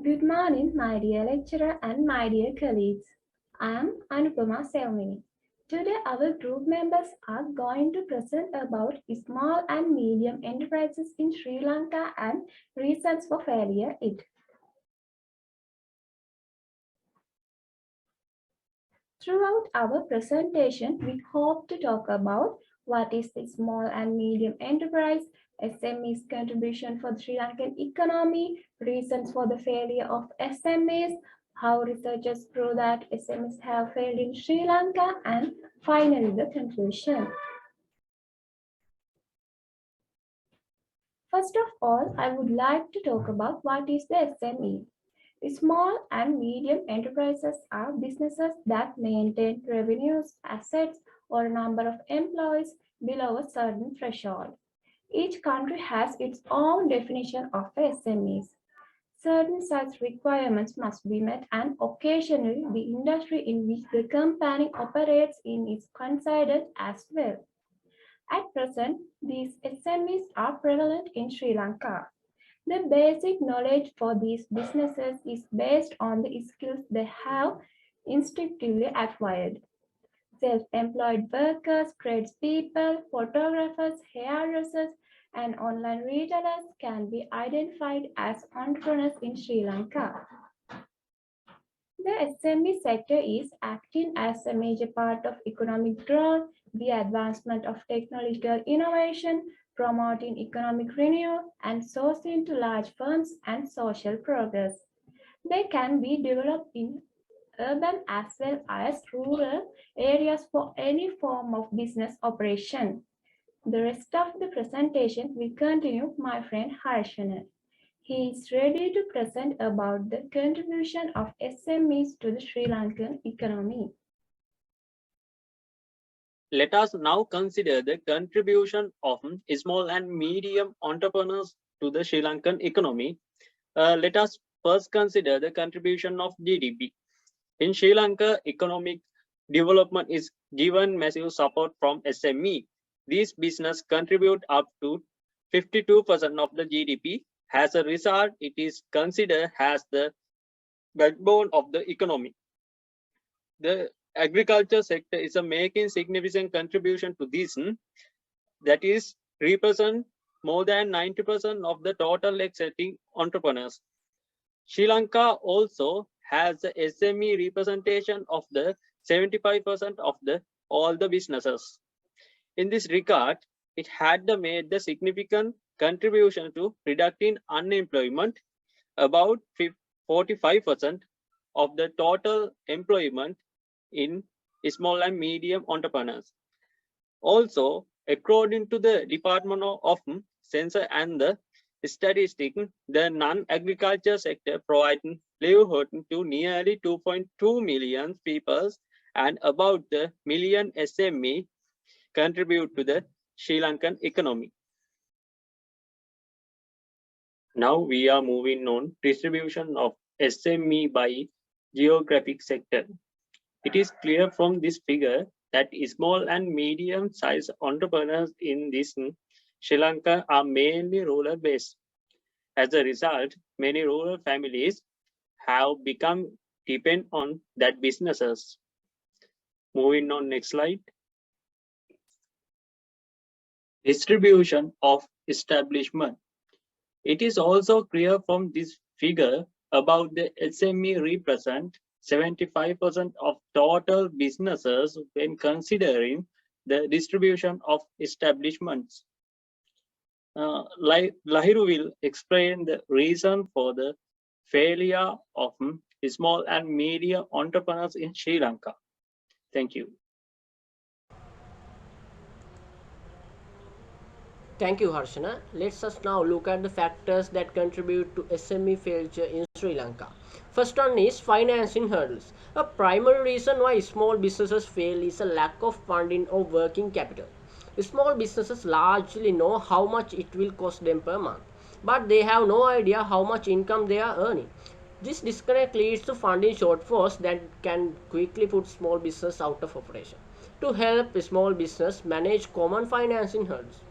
Good morning, my dear lecturer and my dear colleagues. I am Anupama Selvini. Today, our group members are going to present about small and medium enterprises in Sri Lanka and reasons for failure. Throughout our presentation, we hope to talk about what is the small and medium enterprise, SME's contribution for the Sri Lankan economy, reasons for the failure of SMEs, how researchers prove that SMEs have failed in Sri Lanka, and finally the conclusion. First of all, I would like to talk about what is the SME. Small and medium enterprises are businesses that maintain revenues, assets, or a number of employees below a certain threshold. Each country has its own definition of SMEs. Certain such requirements must be met, and occasionally the industry in which the company operates in is considered as well. At present, these SMEs are prevalent in Sri Lanka. The basic knowledge for these businesses is based on the skills they have instinctively acquired. Self-employed workers, tradespeople, photographers, hairdressers, and online retailers can be identified as entrepreneurs in Sri Lanka. The SME sector is acting as a major part of economic growth, the advancement of technological innovation, promoting economic renewal, and sourcing to large firms and social progress. They can be developed in urban as well as rural areas for any form of business operation. The rest of the presentation will continue my friend Harshana. He is ready to present about the contribution of SMEs to the Sri Lankan economy. Let us now consider the contribution of small and medium entrepreneurs to the Sri Lankan economy. Let us first consider the contribution of GDP. In Sri Lanka, economic development is given massive support from SME. These business contribute up to 52% of the GDP. As a result, it is considered as the backbone of the economy. The agriculture sector is making significant contribution to this. That is, represent more than 90% of the total existing entrepreneurs. Sri Lanka also has the SME representation of the 75% of the all the businesses. In this regard, it had made the significant contribution to reducing unemployment. About 45% of the total employment in small and medium entrepreneurs. Also, according to the Department of Census and the Statistics, the non-agriculture sector provides livelihood to nearly 2.2 million people, and about the million SME contribute to the Sri Lankan economy. Now we are moving on distribution of SME by geographic sector. It is clear from this figure that small and medium-sized entrepreneurs in this Sri Lanka are mainly rural-based. As a result, many rural families have become dependent on that businesses. Moving on, next slide. Distribution of establishment. It is also clear from this figure about the SME represent 75% of total businesses when considering the distribution of establishments. Lahiru will explain the reason for the failure of small and medium entrepreneurs in Sri Lanka. Thank you. Thank you, Harshana. Let's us now look at the factors that contribute to SME failure in Sri Lanka. First one is financing hurdles. A primary reason why small businesses fail is a lack of funding or working capital. Small businesses largely know how much it will cost them per month, but they have no idea how much income they are earning. This disconnect leads to funding shortfalls that can quickly put small business out of operation. To help small business manage common financing hurdles,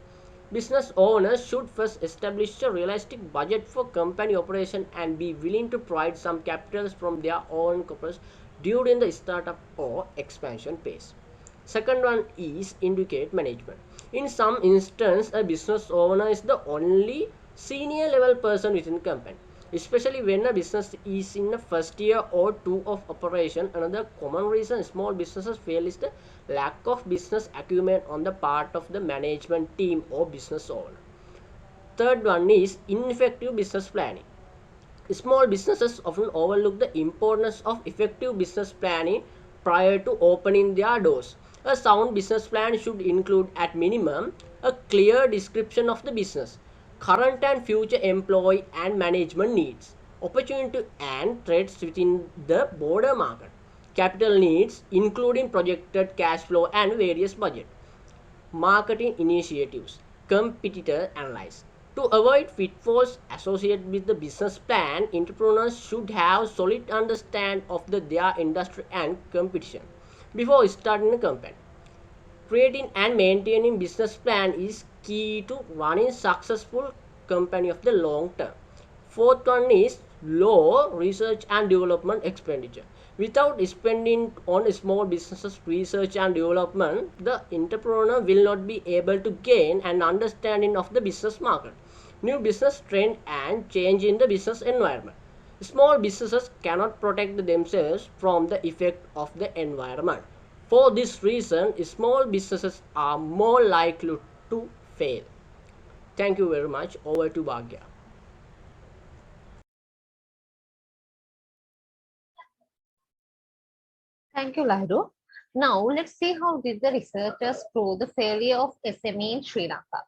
Business owners should first establish a realistic budget for company operation and be willing to provide some capital from their own corpus during the startup or expansion phase. Second one is indicate management. In some instance, a business owner is the only senior level person within the company, especially when a business is in the first year or two of operation. Another common reason small businesses fail is the lack of business acumen on the part of the management team or business owner. Third one is ineffective business planning. Small businesses often overlook the importance of effective business planning prior to opening their doors. A sound business plan should include, at minimum, a clear description of the business, current and future employee and management needs, opportunity and threats within the broader market, capital needs, including projected cash flow and various budget, marketing initiatives, competitor analysis. To avoid pitfalls associated with the business plan, entrepreneurs should have solid understanding of their industry and competition before starting a company. Creating and maintaining business plan is key to running successful company of the long term. Fourth one is low research and development expenditure. Without spending on small businesses research and development, the entrepreneur will not be able to gain an understanding of the business market, new business trend and change in the business environment. Small businesses cannot protect themselves from the effect of the environment. For this reason, small businesses are more likely to fail. Thank you very much. Over to Bhagya. Thank you, Lahru. Now, let's see how did the researchers prove the failure of SME in Sri Lanka.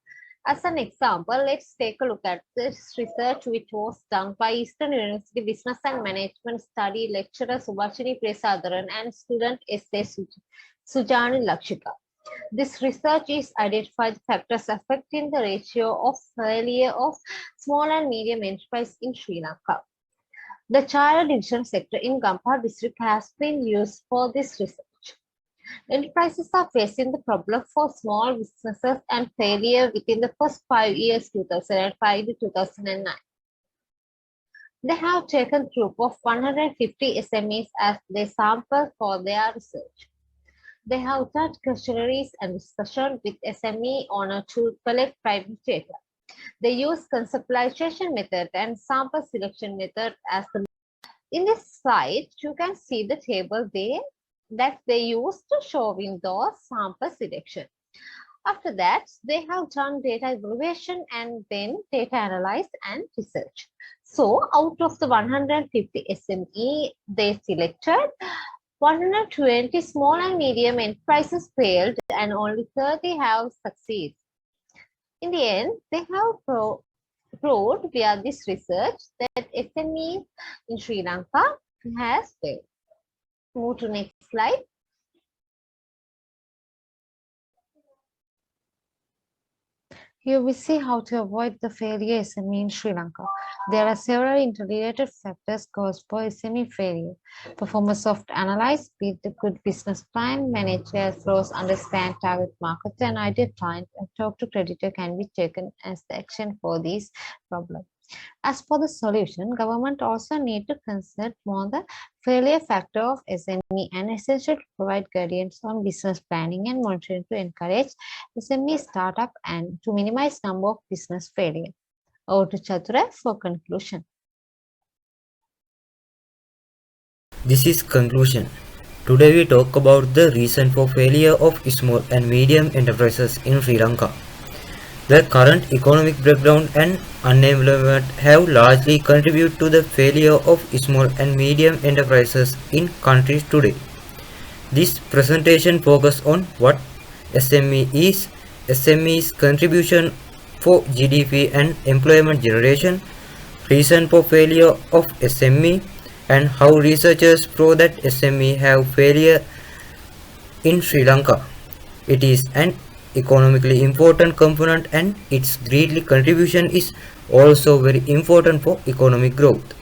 As an example, let's take a look at this research which was done by Eastern University Business and Management Study lecturer Subhashini Presadaran and student S.A. Sujani Lakshika. This research is identified factors affecting the ratio of failure of small and medium enterprise in Sri Lanka. The Chaya division sector in Gampaha district has been used for this research. Enterprises are facing the problem for small businesses and failure within the first 5 years, 2005 to 2009. They have taken a group of 150 SMEs as their sample for their research. They have done questionnaires and discussion with SME owner to collect private data. They use conceptualization method and sample selection method as the. In this slide, you can see the table that they used to showing those sample selection. After that, they have done data evaluation and then data analysis and research. So out of the 150 SME they selected, 120 small and medium enterprises failed and only 30 have succeeded. In the end, they have proved via this research that SMEs in Sri Lanka has failed. Move to next slide. Here we see how to avoid the failure SME in Sri Lanka. There are several interrelated factors caused for SME failure. Performance of analyze, build a good business plan, manage cash flows, understand target market and ideal client, and talk to creditor can be taken as the action for these problems. As for the solution, government also need to consider more the failure factor of SME and essential to provide guidance on business planning and monitoring to encourage SME startup and to minimize number of business failure. Over to Chatura for conclusion. This is conclusion. Today we talk about the reason for failure of small and medium enterprises in Sri Lanka. The current economic breakdown and unemployment have largely contributed to the failure of small and medium enterprises in countries today. This presentation focuses on what SME is, SME's contribution for GDP and employment generation, reason for failure of SME, and how researchers prove that SME have failure in Sri Lanka. It is an economically important component and its greatly contribution is also very important for economic growth.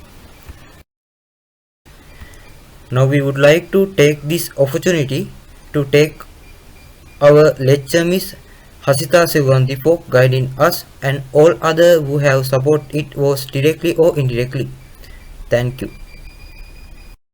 Now we would like to take this opportunity to take our lecture Miss Hasita Sivanti for guiding us, and all other who have supported it was directly or indirectly. Thank you.